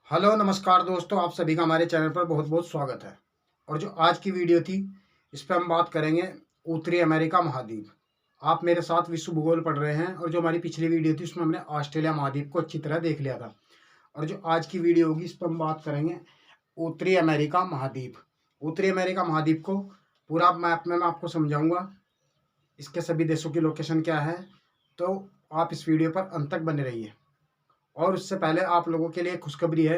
Hello नमस्कार दोस्तों, आप सभी का हमारे चैनल पर बहुत बहुत स्वागत है। और जो आज की वीडियो थी, इस पर हम बात करेंगे उत्तरी अमेरिका महाद्वीप। आप मेरे साथ विश्व भूगोल पढ़ रहे हैं और जो हमारी पिछली वीडियो थी उसमें हमने ऑस्ट्रेलिया महाद्वीप को अच्छी तरह देख लिया था। और जो आज की वीडियो होगी इस पर हम बात करेंगे उत्तरी अमेरिका महाद्वीप। उत्तरी अमेरिका महाद्वीप को पूरा मैप में मैं आपको समझाऊंगा, इसके सभी देशों की लोकेशन क्या है। तो आप इस वीडियो पर अंत तक बने रहिए। और उससे पहले आप लोगों के लिए खुशखबरी है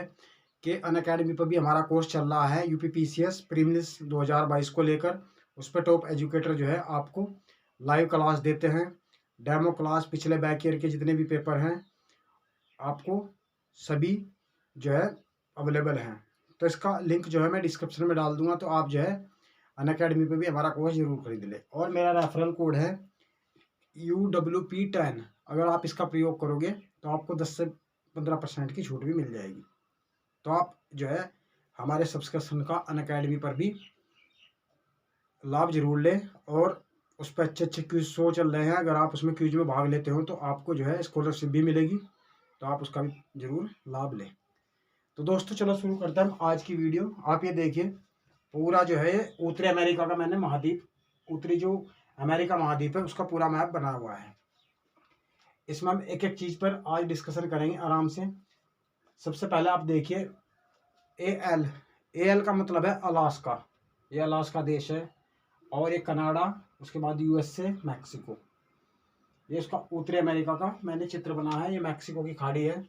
कि अनअकैडमी पर भी हमारा कोर्स चल रहा है यूपीपीसीएस प्रीलिम्स 2022 को लेकर। उस पर टॉप एजुकेटर जो है आपको लाइव क्लास देते हैं, डेमो क्लास, पिछले बैक ईयर के जितने भी पेपर हैं आपको सभी जो है अवेलेबल हैं। तो इसका लिंक जो है मैं डिस्क्रिप्शन में डाल दूंगा, तो आप जो है अनअकैडमी पर भी हमारा कोर्स जरूर खरीद लें। और मेरा रेफरल कोड है UWP10। अगर आप इसका प्रयोग करोगे तो आपको 10 से 15% की छूट भी मिल जाएगी। तो आप जो है हमारे सब्सक्रिप्शन का अनअकैडमी पर भी लाभ जरूर लें। और उस पर अच्छे अच्छे क्विज शो चल रहे हैं, अगर आप उसमें क्विज में भाग लेते हो तो आपको जो है स्कॉलरशिप भी मिलेगी, तो आप उसका भी जरूर लाभ लें। तो दोस्तों चलो शुरू करते हैं हम आज की वीडियो। आप ये देखिए, पूरा जो है उत्तरी अमेरिका का मैंने महाद्वीप, उत्तरी जो अमेरिका महाद्वीप है उसका पूरा मैप बना हुआ है। इसमें हम एक एक चीज़ पर आज डिस्कशन करेंगे आराम से। सबसे पहले आप देखिए एल। एल का मतलब है अलास्का, ये अलास्का देश है। और ये कनाडा, उसके बाद यूएसए, मैक्सिको, ये इसका उत्तरी अमेरिका का मैंने चित्र बना है। ये मैक्सिको की खाड़ी है,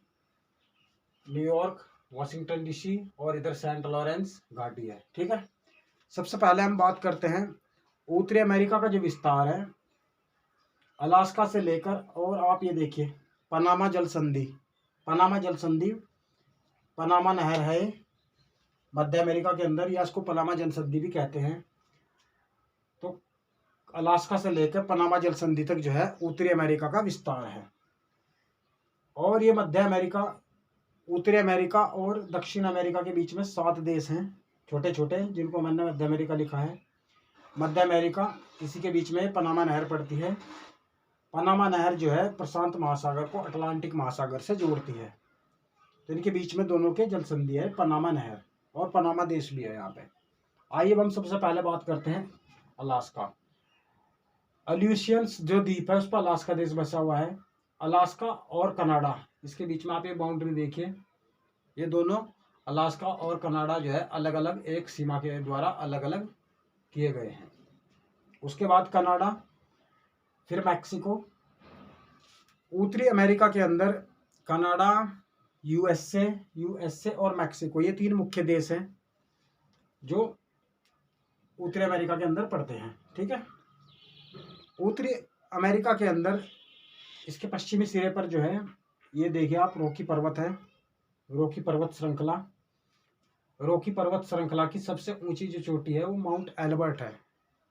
न्यूयॉर्क, वाशिंगटन डीसी और इधर सेंट लॉरेंस घाटी है। ठीक है, सबसे पहले हम बात करते हैं उत्तरी अमेरिका का जो विस्तार है अलास्का से लेकर। और आप ये देखिए पनामा जल संधि, पनामा जल संधि, पनामा नहर है मध्य अमेरिका के अंदर, या इसको पनामा जल संधि भी कहते हैं। तो अलास्का से लेकर पनामा जल संधि तक जो है उत्तरी अमेरिका का विस्तार है। और ये मध्य अमेरिका, उत्तरी अमेरिका और दक्षिण अमेरिका के बीच में 7 देश हैं छोटे छोटे, जिनको मैंने मध्य अमेरिका लिखा है। मध्य अमेरिका, इसी के बीच में पनामा नहर पड़ती है। पनामा नहर जो है प्रशांत महासागर को अटलांटिक महासागर से जोड़ती है, तो इनके बीच में दोनों के जल संधि है पनामा नहर, और पनामा देश भी है यहाँ पे। आइए हम सबसे पहले बात करते हैं अलास्का। अल्यूशियंस जो द्वीप है उस पर अलास्का देश बसा हुआ है। अलास्का और कनाडा, इसके बीच में आप ये बाउंड्री देखिए, ये दोनों अलास्का और कनाडा जो है अलग अलग एक सीमा के द्वारा अलग अलग किए गए हैं। उसके बाद कनाडा, फिर मैक्सिको। उत्तरी अमेरिका के अंदर कनाडा, यूएसए और मैक्सिको, ये 3 मुख्य देश हैं जो उत्तरी अमेरिका के अंदर पड़ते हैं। ठीक है, उत्तरी अमेरिका के अंदर इसके पश्चिमी सिरे पर जो है ये देखिए आप रॉकी पर्वत है, रॉकी पर्वत श्रृंखला। रॉकी पर्वत श्रृंखला की सबसे ऊंची जो चोटी है वो माउंट एल्बर्ट है।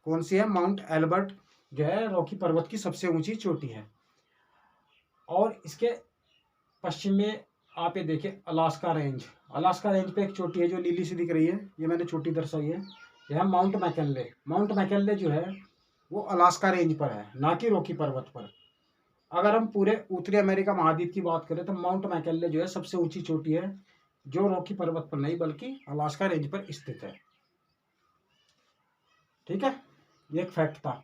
कौन सी है? माउंट एल्बर्ट जो है रॉकी पर्वत की सबसे ऊंची चोटी है। और इसके पश्चिम में आप ये देखिए अलास्का रेंज। अलास्का रेंज पे एक चोटी है जो नीली सी दिख रही है, ये मैंने चोटी दर्शाई है, यह है माउंट मैकिनले। माउंट मैकिनले जो है वो अलास्का रेंज पर है, ना कि रॉकी पर्वत पर। अगर हम पूरे उत्तरी अमेरिका महाद्वीप की बात करें तो माउंट मैकिनले जो है सबसे ऊंची चोटी है, जो रॉकी पर्वत पर नहीं बल्कि अलास्का रेंज पर स्थित है। ठीक है, ये एक फैक्ट था।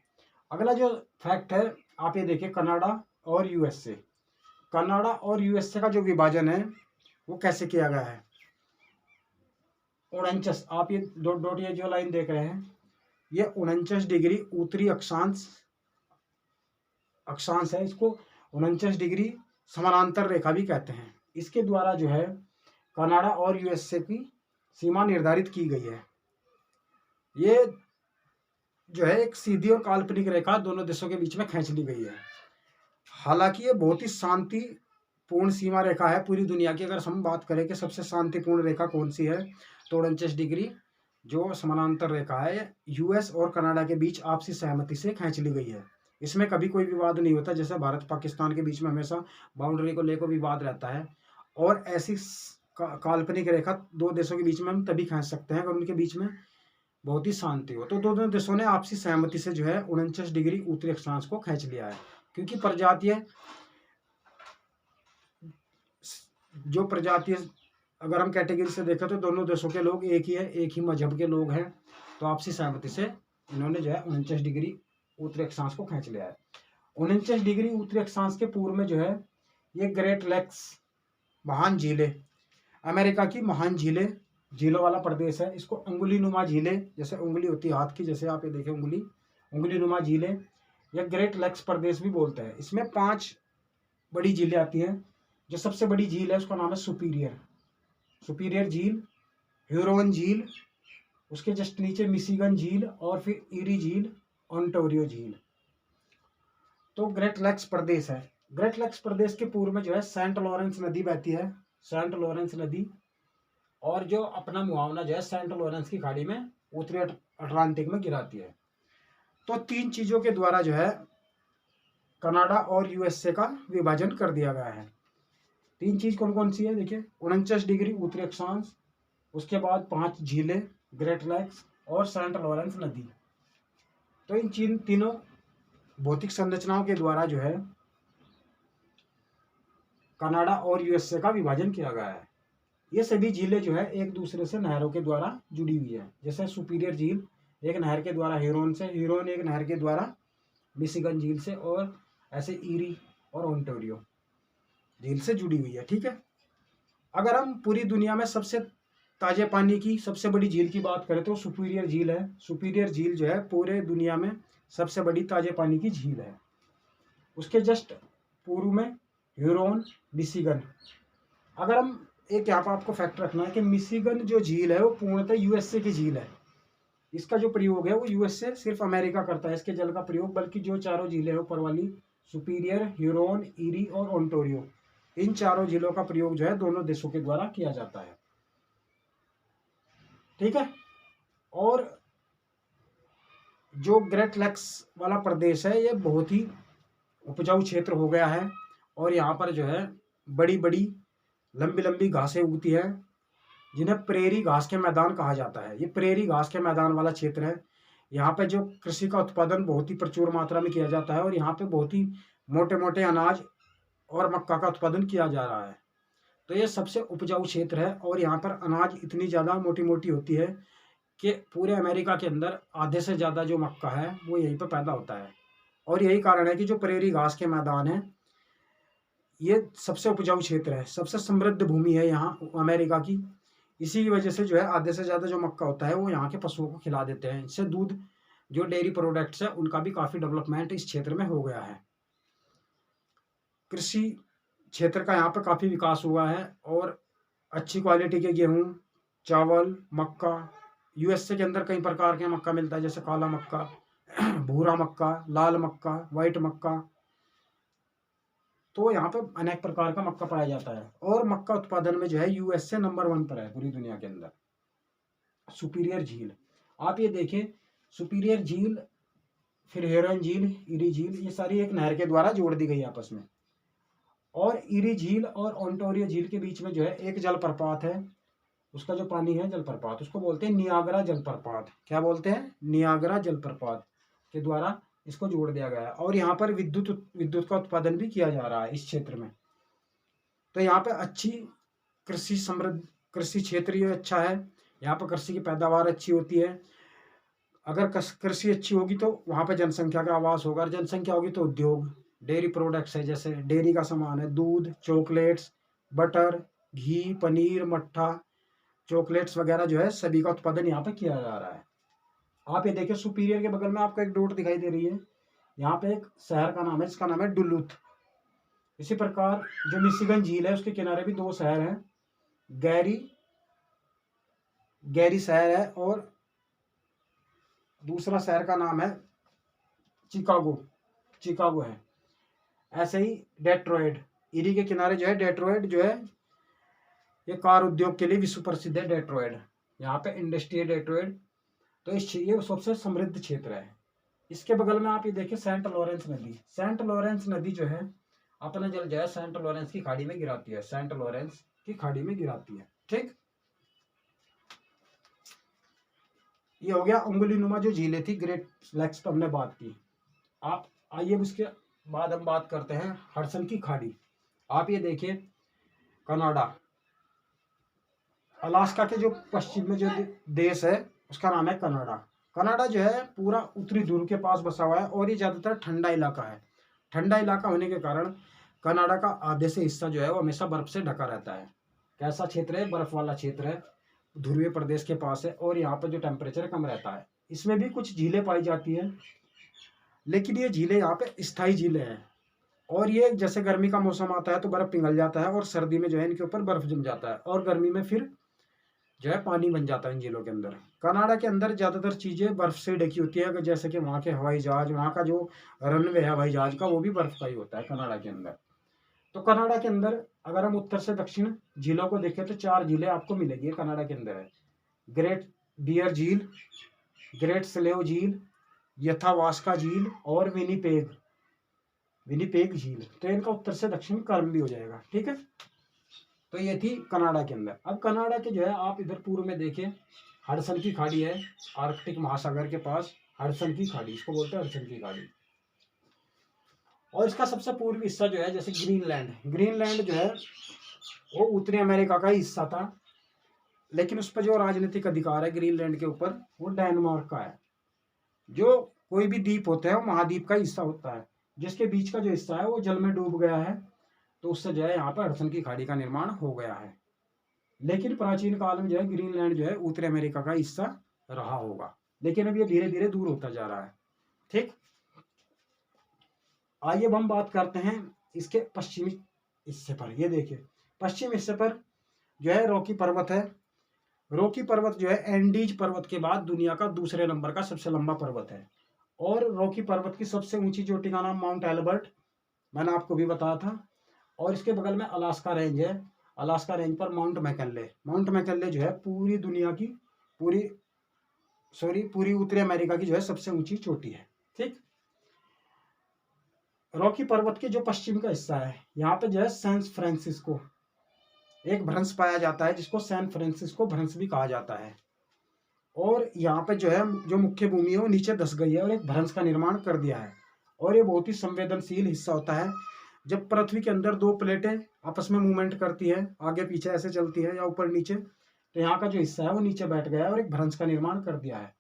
अगला जो फैक्ट है आप ये देखिए कनाडा और यूएसए। कनाडा और यूएसए का जो विभाजन है वो कैसे किया गया है? 49, आप ये डॉट डॉट ये जो लाइन देख रहे हैं ये 49 डिग्री उत्तरी अक्षांश है, इसको 49 डिग्री समानांतर रेखा भी कहते हैं। इसके द्वारा जो है कनाडा और यूएसए की सीमा निर्धारित की गई है। ये जो है एक सीधी और काल्पनिक रेखा दोनों देशों के बीच में खींच ली गई है। हालांकि ये बहुत ही शांतिपूर्ण सीमा रेखा है पूरी दुनिया की। अगर हम बात करें कि सबसे शांतिपूर्ण रेखा कौन सी है, तो 49 डिग्री जो समानांतर रेखा है यूएस और कनाडा के बीच आपसी सहमति से खींच ली गई है। इसमें कभी कोई विवाद नहीं होता, जैसे भारत पाकिस्तान के बीच में हमेशा बाउंड्री को लेकर विवाद रहता है। और ऐसी काल्पनिक रेखा 2 देशों के बीच में हम तभी खींच सकते हैं अगर उनके बीच में बहुत ही शांति हो। तो दोनों देशों ने आपसी सहमति से जो है 49 डिग्री उत्तरी अक्षांश को खींच लिया है। क्योंकि प्रजातीय अगर हम कैटेगरी से देखें तो दोनों देशों के लोग एक ही है, एक ही मजहब के लोग हैं। तो आपसी सहमति से इन्होंने जो है 49 डिग्री उत्तरी अक्षांश को खींच लिया है। 49 डिग्री उत्तरी अक्षांश के पूर्व में जो है ये ग्रेट लेक्स महान झीलें, अमेरिका की महान झीलें, झीलों वाला प्रदेश है। इसको उंगली नुमा झीलें, जैसे उंगली होती है हाथ की, जैसे आप ये देखें उंगली नुमा झीलें या ग्रेट लेक्स प्रदेश भी बोलते हैं। इसमें 5 बड़ी झीलें आती हैं। जो सबसे बड़ी झील है उसका नाम है सुपीरियर झील, ह्यूरोन झील, उसके जस्ट नीचे मिशिगन झील और फिर ईरी झील, ओंटारियो झील। तो ग्रेट लेक्स प्रदेश है। ग्रेट लेक्स प्रदेश के पूर्व में जो है सेंट लॉरेंस नदी बहती है, सेंट लॉरेंस नदी, और जो अपना मुहावना जो है सेंट लॉरेंस की खाड़ी में उत्तरी अटलांटिक में गिराती है। तो 3 चीजों के द्वारा जो है कनाडा और यूएसए का विभाजन कर दिया गया है। 3 चीज कौन कौन सी है देखिए, 49 डिग्री उत्तरी अक्षांश, उसके बाद 5 झीलें, ग्रेट लेक्स और सेंट लॉरेंस नदी। तो इन तीनों भौतिक संरचनाओं के द्वारा जो है कनाडा और यूएसए का विभाजन किया गया है। ये सभी झीलें जो है एक दूसरे से नहरों के द्वारा जुड़ी हुई है। जैसे सुपीरियर झील एक नहर के द्वारा ह्यूरोन से, ह्यूरोन एक नहर के द्वारा मिशिगन झील से, और ऐसे ईरी और ओंटारियो झील से जुड़ी हुई है। ठीक है। अगर हम पूरी दुनिया में सबसे ताजे पानी की सबसे बड़ी झील की बात करें तो सुपीरियर झील है। सुपीरियर झील जो है पूरे दुनिया में सबसे बड़ी ताजे पानी की झील है। उसके जस्ट पूर्व में ह्यूरोन, मिशिगन। अगर हम एक यहाँ पर आपको फैक्ट रखना है कि मिशिगन जो झील है वो पूर्णतः यूएसए की झील है। इसका जो प्रयोग है वो यूएसए सिर्फ अमेरिका करता है इसके जल का प्रयोग, बल्कि जो 4 झीलें हैं ऊपर वाली सुपीरियर, ह्यूरोन, ईरी और ओंटारियो, इन 4 झीलों का प्रयोग जो है दोनों देशों के द्वारा किया जाता है। ठीक है। और जो ग्रेट लेक्स वाला प्रदेश है ये बहुत ही उपजाऊ क्षेत्र हो गया है, और यहाँ पर जो है बड़ी बड़ी लंबी लंबी घासें उगती है जिन्हें प्रेरी घास के मैदान कहा जाता है। ये प्रेरी घास के मैदान वाला क्षेत्र है। यहाँ पे जो कृषि का उत्पादन बहुत ही प्रचुर मात्रा में किया जाता है, और यहाँ पे बहुत ही मोटे मोटे अनाज और मक्का का उत्पादन किया जा रहा है। तो ये सबसे उपजाऊ क्षेत्र है, और यहाँ पर अनाज इतनी ज़्यादा मोटी मोटी होती है कि पूरे अमेरिका के अंदर आधे से ज़्यादा जो मक्का है वो यहीं पर पैदा होता है। और यही कारण है कि जो प्रेरी घास के मैदान है ये सबसे उपजाऊ क्षेत्र है, सबसे समृद्ध भूमि है यहाँ अमेरिका की। इसी की वजह से जो है आधे से ज़्यादा जो मक्का होता है वो यहाँ के पशुओं को खिला देते हैं। इससे दूध, जो डेयरी प्रोडक्ट्स है उनका भी काफ़ी डेवलपमेंट इस क्षेत्र में हो गया है। कृषि क्षेत्र का यहाँ पर काफ़ी विकास हुआ है, और अच्छी क्वालिटी के गेहूँ, चावल, मक्का, यूएसए के अंदर कई प्रकार के मक्का मिलता है, जैसे काला मक्का, भूरा मक्का, लाल मक्का, वाइट मक्का। तो यहाँ पे अनेक प्रकार का मक्का पाया जाता है, और मक्का उत्पादन में जो है यूएसए नंबर 1 पर है पूरी दुनिया के अंदर। सुपीरियर झील, आप ये देखें, सुपीरियर झील, फिर हेरन झील, ईरी झील, ये सारी एक नहर के द्वारा जोड़ दी गई आपस में। और ईरी झील और ओंटारियो झील के बीच में जो है एक जलप्रपात है। उसका जो पानी है जलप्रपात, उसको बोलते हैं नियाग्रा जलप्रपात। क्या बोलते हैं? नियाग्रा जलप्रपात के द्वारा इसको जोड़ दिया गया है, और यहाँ पर विद्युत का उत्पादन भी किया जा रहा है इस क्षेत्र में। तो यहाँ पे अच्छी कृषि समृद्ध कृषि क्षेत्र ये अच्छा है। यहाँ पर कृषि की पैदावार अच्छी होती है। अगर कृषि अच्छी होगी तो वहाँ पे जनसंख्या का आवास होगा, और जनसंख्या होगी तो उद्योग, डेयरी प्रोडक्ट्स है, जैसे डेयरी का सामान है, दूध, चॉकलेट्स, बटर, घी, पनीर, मट्ठा, चॉकलेट्स वगैरह जो है सभी का उत्पादन यहाँ पे किया जा रहा है। आप ये देखिए सुपीरियर के बगल में आपको एक डॉट दिखाई दे रही है, यहाँ पे एक शहर का नाम है, इसका नाम है डुलूथ। इसी प्रकार जो मिशिगन झील है उसके किनारे भी 2 शहर हैं, गैरी शहर है, और दूसरा शहर का नाम है चिकागो है। ऐसे ही डेट्रॉयट, इरी के किनारे जो है डेट्रॉयट जो है ये कार उद्योग के लिए विश्व प्रसिद्ध है डेट्रॉयट। यहाँ पे इंडस्ट्री है डेट्रॉयट। तो ये सबसे समृद्ध क्षेत्र है। इसके बगल में आप ये देखिए सेंट लॉरेंस नदी। सेंट लॉरेंस नदी जो है अपना जल जो है सेंट लॉरेंस की खाड़ी में गिराती है, सेंट लॉरेंस की खाड़ी में गिराती है। ठीक, ये हो गया उंगली नुमा जो झीलें थी ग्रेट लेक्स पर हमने बात की। आप आइए उसके बाद हम बात करते हैं हडसन की खाड़ी। आप ये देखिए कनाडा, अलास्का के जो पश्चिम में जो देश है उसका नाम है कनाडा। कनाडा जो है पूरा उत्तरी ध्रुव के पास बसा हुआ है और ये ज़्यादातर ठंडा इलाका है। ठंडा इलाका होने के कारण कनाडा का आधे से हिस्सा जो है वो हमेशा बर्फ से ढका रहता है। कैसा क्षेत्र है? बर्फ वाला क्षेत्र है, ध्रुवीय प्रदेश के पास है और यहाँ पर जो टेम्परेचर कम रहता है। इसमें भी कुछ झीलें पाई जाती हैं, लेकिन ये झीलें यहाँ पे स्थायी झीलें हैं। और ये जैसे गर्मी का मौसम आता है तो बर्फ पिघल जाता है और सर्दी में जो है इनके ऊपर बर्फ जम जाता है और गर्मी में फिर जो है पानी बन जाता है इन झीलों के अंदर। कनाडा के अंदर ज़्यादातर चीज़ें बर्फ से ढकी होती है, जैसे कि वहाँ के हवाई जहाज, वहाँ का जो रनवे है हवाई जहाज का वो भी बर्फ का ही होता है कनाडा के अंदर। तो कनाडा के अंदर अगर हम उत्तर से दक्षिण झीलों को देखें तो 4 झीलें आपको मिलेगी कनाडा के अंदर है। ग्रेट बियर झील, ग्रेट स्लेव झील, यथावास्का झील और विनीपेग विनीपेग झील। तो इनका उत्तर से दक्षिण क्रम भी हो जाएगा, ठीक है। तो ये थी कनाडा के अंदर। अब कनाडा के जो है आप इधर पूर्व में देखें, हडसन की खाड़ी है, आर्कटिक महासागर के पास हडसन की खाड़ी, इसको बोलते हैं हडसन की खाड़ी। और इसका सबसे पूर्वी हिस्सा जो है जैसे ग्रीनलैंड, ग्रीनलैंड जो है वो उत्तरी अमेरिका का ही हिस्सा था, लेकिन उस पर जो राजनीतिक अधिकार है ग्रीनलैंड के ऊपर वो डेनमार्क का है। जो कोई भी द्वीप होता है वो महाद्वीप का हिस्सा होता है, जिसके बीच का जो हिस्सा है वो जल में डूब गया है, तो उससे जो है यहाँ पर हडसन की खाड़ी का निर्माण हो गया है। लेकिन प्राचीन काल में जो है ग्रीनलैंड जो है उत्तरी अमेरिका का हिस्सा रहा होगा, लेकिन अब ये धीरे धीरे दूर होता जा रहा है, ठीक। आइए अब हम बात करते हैं इसके पश्चिमी हिस्से पर। ये देखिए पश्चिम हिस्से पर जो है रॉकी पर्वत है। रॉकी पर्वत जो है एंडीज पर्वत के बाद दुनिया का दूसरे नंबर का सबसे लंबा पर्वत है। और रॉकी पर्वत की सबसे ऊंची चोटी का नाम माउंट एल्बर्ट, मैंने आपको भी बताया था। और इसके बगल में अलास्का रेंज है। अलास्का रेंज पर माउंट मैकनले, माउंट मैकनले जो है पूरी दुनिया की पूरी उत्तरी अमेरिका की जो है सबसे ऊंची चोटी है, ठीक। रॉकी पर्वत के जो पश्चिम का हिस्सा है यहाँ पे जो है सैन फ्रांसिस्को एक भ्रंश पाया जाता है, जिसको सैन फ्रांसिस्को भ्रंश भी कहा जाता है। और यहाँ पे जो है जो मुख्य भूमि है वो नीचे धस गई है और एक भ्रंश का निर्माण कर दिया है। और ये बहुत ही संवेदनशील हिस्सा होता है। जब पृथ्वी के अंदर दो प्लेटें आपस में मूवमेंट करती है, आगे पीछे ऐसे चलती है या ऊपर नीचे, तो यहाँ का जो हिस्सा है वो नीचे बैठ गया है और एक भ्रंश का निर्माण कर दिया है।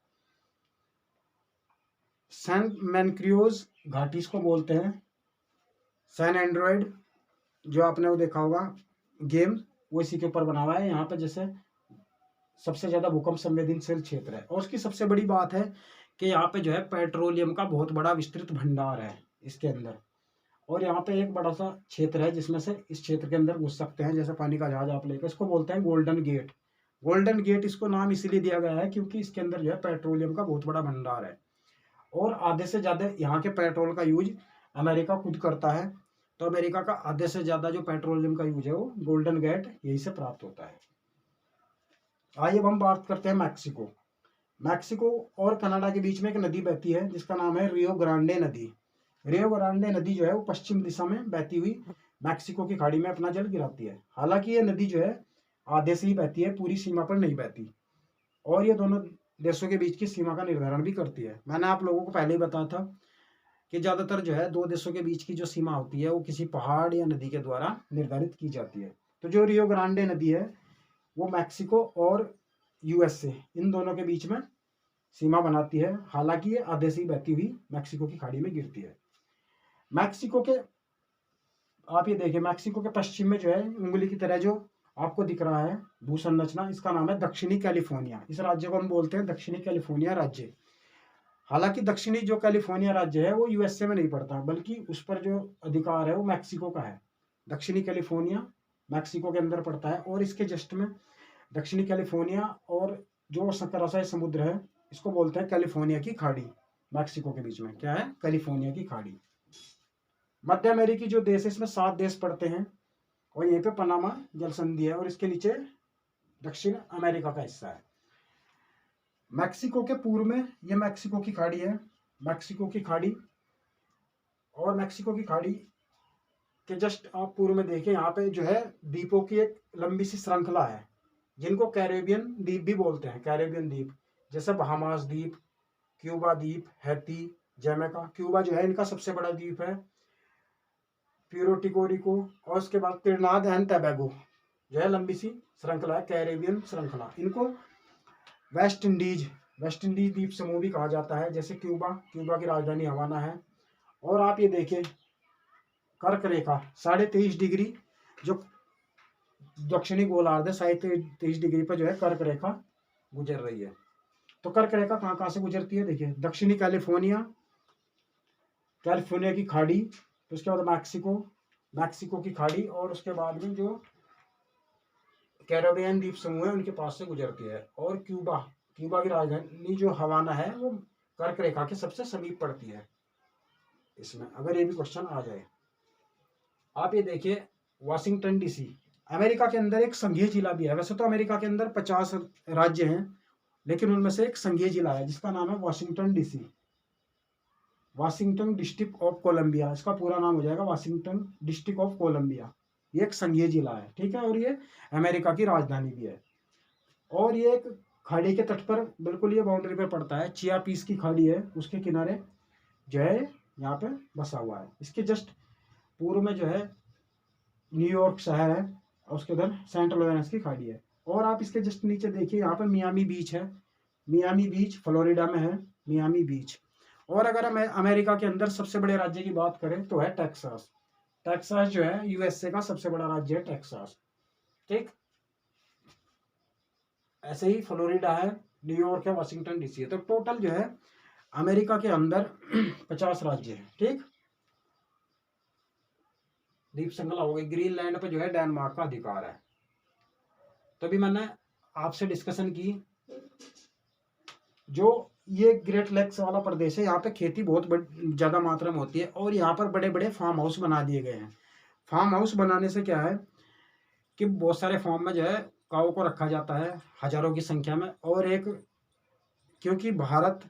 सैन मैनक्रियोज घाटी इसको बोलते हैं। सैन एंड्रॉयड जो आपने वो देखा होगा गेम, वो इसी के ऊपर बना हुआ है। यहाँ पे जैसे सबसे ज्यादा भूकंप संवेदनशील क्षेत्र है। और उसकी सबसे बड़ी बात है कि यहाँ पे जो है पेट्रोलियम का बहुत बड़ा विस्तृत भंडार है इसके अंदर। और यहाँ पे एक बड़ा सा क्षेत्र है जिसमें से इस क्षेत्र के अंदर घुस सकते हैं, जैसे पानी का जहाज आप लेकर, इसको बोलते हैं गोल्डन गेट। गोल्डन गेट इसको नाम इसलिए दिया गया है क्योंकि इसके अंदर जो है पेट्रोलियम का बहुत बड़ा भंडार है। और आधे से ज्यादा यहाँ के पेट्रोल का यूज अमेरिका खुद करता है। तो अमेरिका का आधे से ज्यादा जो पेट्रोलियम का यूज है वो गोल्डन गेट यही से प्राप्त होता है। आइए अब हम बात करते हैं मैक्सिको। मैक्सिको और कनाडा के बीच में एक नदी बहती है जिसका नाम है रियो ग्रांडे नदी। रियो ग्रांडे नदी जो है वो पश्चिम दिशा में बहती हुई मैक्सिको की खाड़ी में अपना जल गिराती है। हालांकि ये नदी जो है आधे से ही बहती है, पूरी सीमा पर नहीं बहती। और ये दोनों देशों के बीच की सीमा का निर्धारण भी करती है। मैंने आप लोगों को पहले ही बताया था कि ज़्यादातर जो है दो देशों के बीच की जो सीमा होती है वो किसी पहाड़ या नदी के द्वारा निर्धारित की जाती है। तो जो रियो ग्रांडे नदी है वो मैक्सिको और यूएसए इन दोनों के बीच में सीमा बनाती है। हालांकि ये आधे से ही बहती हुई मैक्सिको की खाड़ी में गिरती है। मैक्सिको के आप ये देखिए मैक्सिको के पश्चिम में जो है उंगली की तरह जो आपको दिख रहा है भू संरचना, इसका नाम है दक्षिणी कैलिफोर्निया। इस राज्य को हम बोलते हैं दक्षिणी कैलिफोर्निया राज्य। हालांकि दक्षिणी जो कैलिफोर्निया राज्य है वो यूएसए में नहीं पड़ता, बल्कि उस पर जो अधिकार है वो मैक्सिको का है। दक्षिणी कैलिफोर्निया मैक्सिको के अंदर पड़ता है। और इसके जस्ट में दक्षिणी कैलिफोर्निया और जो सकरासाई समुद्र है इसको बोलते हैं कैलिफोर्निया की खाड़ी। मैक्सिको के बीच में क्या है? कैलिफोर्निया की खाड़ी। मध्य अमेरिकी जो देश है इसमें 7 देश पड़ते हैं और यहीं पे पनामा जल संधि है और इसके नीचे दक्षिण अमेरिका का हिस्सा है। मैक्सिको के पूर्व में ये मैक्सिको की खाड़ी है, मैक्सिको की खाड़ी। और मैक्सिको की खाड़ी के जस्ट आप पूर्व में देखें यहाँ पे जो है द्वीपों की एक लंबी सी श्रृंखला है जिनको कैरेबियन द्वीप भी बोलते हैं। कैरेबियन द्वीप जैसे बहामास द्वीप, क्यूबा द्वीप, हैती, जमैका। क्यूबा जो है इनका सबसे बड़ा द्वीप है, प्यूर्टो रिको। और उसके बाद त्रिनाद एंड टोबैगो, जो है लंबी सी श्रृंखला है, कैरेबियन श्रृंखला। इनको वेस्ट इंडीज द्वीप समूह भी कहा जाता है। जैसे क्यूबा की राजधानी हवाना है। और आप ये देखिए कर्क रेखा 23.5 डिग्री जो दक्षिणी गोलार्ध है, 23.5 डिग्री पर जो है कर्क रेखा गुजर रही है। तो कर्क रेखा कहाँ कहाँ से गुजरती है देखिए, दक्षिणी कैलिफोर्निया की खाड़ी, तो उसके बाद मैक्सिको की खाड़ी, और उसके बाद में जो कैरेबियन द्वीप समूह है उनके पास से गुजरती है। और क्यूबा की राजधानी जो हवाना है वो कर्क रेखा के सबसे समीप पड़ती है इसमें, अगर ये भी क्वेश्चन आ जाए। आप ये देखिए वाशिंगटन डीसी अमेरिका के अंदर एक संघीय जिला भी है। वैसे तो अमेरिका के अंदर 50 राज्य हैं, लेकिन उनमें से एक संघीय जिला है जिसका नाम है Washington DC, Washington District of Columbia. इसका पूरा नाम हो जाएगा वाशिंगटन डिस्ट्रिक्ट ऑफ कोलंबिया। ये एक संघीय जिला है, ठीक है, और ये अमेरिका की राजधानी भी है। और ये एक खाड़ी के तट पर बिल्कुल ये बाउंड्री पर पड़ता है, चियापीस की खाड़ी है, उसके किनारे जो है यहाँ पे बसा हुआ है। इसके जस्ट पूर्व में जो है न्यूयॉर्क शहर है, और उसके उधर सेंट लॉरेंस की खाड़ी है। और आप इसके जस्ट नीचे देखिए यहाँ पे मियामी बीच है, मियामी बीच फ्लोरिडा में है, मियामी बीच। और अगर हम अमेरिका के अंदर सबसे बड़े राज्य की बात करें तो है टेक्सास। टेक्सास जो है यूएसए का सबसे बड़ा राज्य है टेक्सास, ठीक। ऐसे ही फ्लोरिडा है, न्यूयॉर्क है, वाशिंगटन डीसी है। तो टोटल जो है अमेरिका के अंदर 50 राज्य है, ठीक। द्वीप श्रृंखला हो गई। ग्रीनलैंड पे जो है डेनमार्क का अधिकार है। तभी मैंने आपसे डिस्कशन की, जो ये ग्रेट लेक्स वाला प्रदेश है यहाँ पे खेती बहुत ज्यादा मात्रा में होती है, और यहाँ पर बड़े बड़े फार्म हाउस बना दिए गए हैं। फार्म हाउस बनाने से क्या है कि बहुत सारे फार्म में जो है काऊ को रखा जाता है हजारों की संख्या में। और एक क्योंकि भारत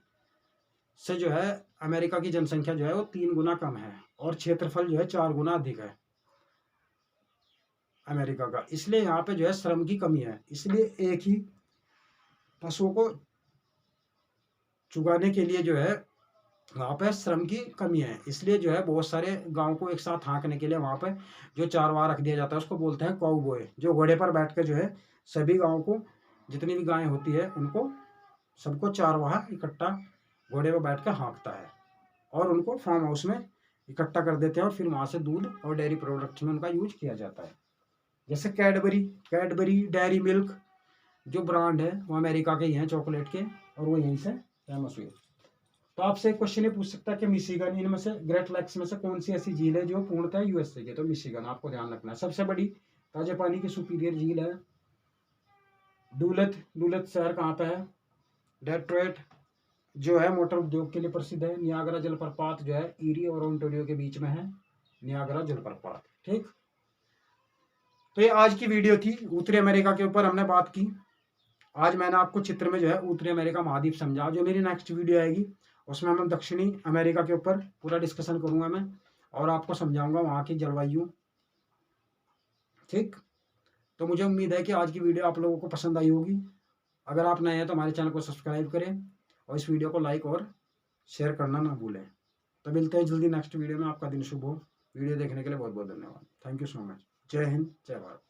से जो है अमेरिका की जनसंख्या जो है वो 3 गुना कम है, और क्षेत्रफल जो है 4 गुना अधिक है अमेरिका का, इसलिए यहाँ पे जो है श्रम की कमी है। इसलिए एक ही पशुओं को चुगाने के लिए जो है वहाँ पे श्रम की कमी है, इसलिए जो है बहुत सारे गांव को एक साथ हाँकने के लिए वहाँ पे जो चारवाह रख दिया जाता है उसको बोलते हैं काउबॉय, जो घोड़े पर बैठ कर जो है सभी गाँव को जितनी भी गायें होती है उनको सबको चारवाह इकट्ठा घोड़े पर बैठ कर हाँकता है, और उनको फार्म हाउस में इकट्ठा कर देते हैं, और फिर वहाँ से दूध और डेयरी प्रोडक्ट्स में उनका यूज किया जाता है। जैसे कैडबरी डेयरी मिल्क जो ब्रांड है वो अमेरिका के ही हैं चॉकलेट के, और वो यहीं से फेमस हुए। तो आपसे एक क्वेश्चन ये पूछ सकता है कि मिशिगन इनमें से ग्रेट लेक्स में से कौन सी ऐसी झील है जो पूर्णतः यूएसए की, तो मिशिगन आपको ध्यान रखना है। सबसे बड़ी ताजे पानी की सुपीरियर झील है डूलत शहर कहाँ पे है, डेट्रॉइट जो है मोटर उद्योग के लिए प्रसिद्ध है। नियाग्रा जलप्रपात जो है ईरी और ओंटारियो के बीच में है, नियाग्रा जलप्रपात, ठीक। तो ये आज की वीडियो थी, उत्तरी अमेरिका के ऊपर हमने बात की। आज मैंने आपको चित्र में जो है उत्तरी अमेरिका महाद्वीप समझा। जो मेरी नेक्स्ट वीडियो आएगी उसमें मैं दक्षिणी अमेरिका के ऊपर पूरा डिस्कशन करूंगा मैं, और आपको समझाऊंगा वहाँ की जलवायु, ठीक। तो मुझे उम्मीद है कि आज की वीडियो आप लोगों को पसंद आई होगी। अगर आप नए हैं तो हमारे चैनल को सब्सक्राइब करें, और इस वीडियो को लाइक और शेयर करना ना भूलें। तो मिलते हैं जल्दी नेक्स्ट वीडियो में। आपका दिन शुभ हो। वीडियो देखने के लिए बहुत बहुत धन्यवाद। Thank you so much. जय हिंद, जय भारत।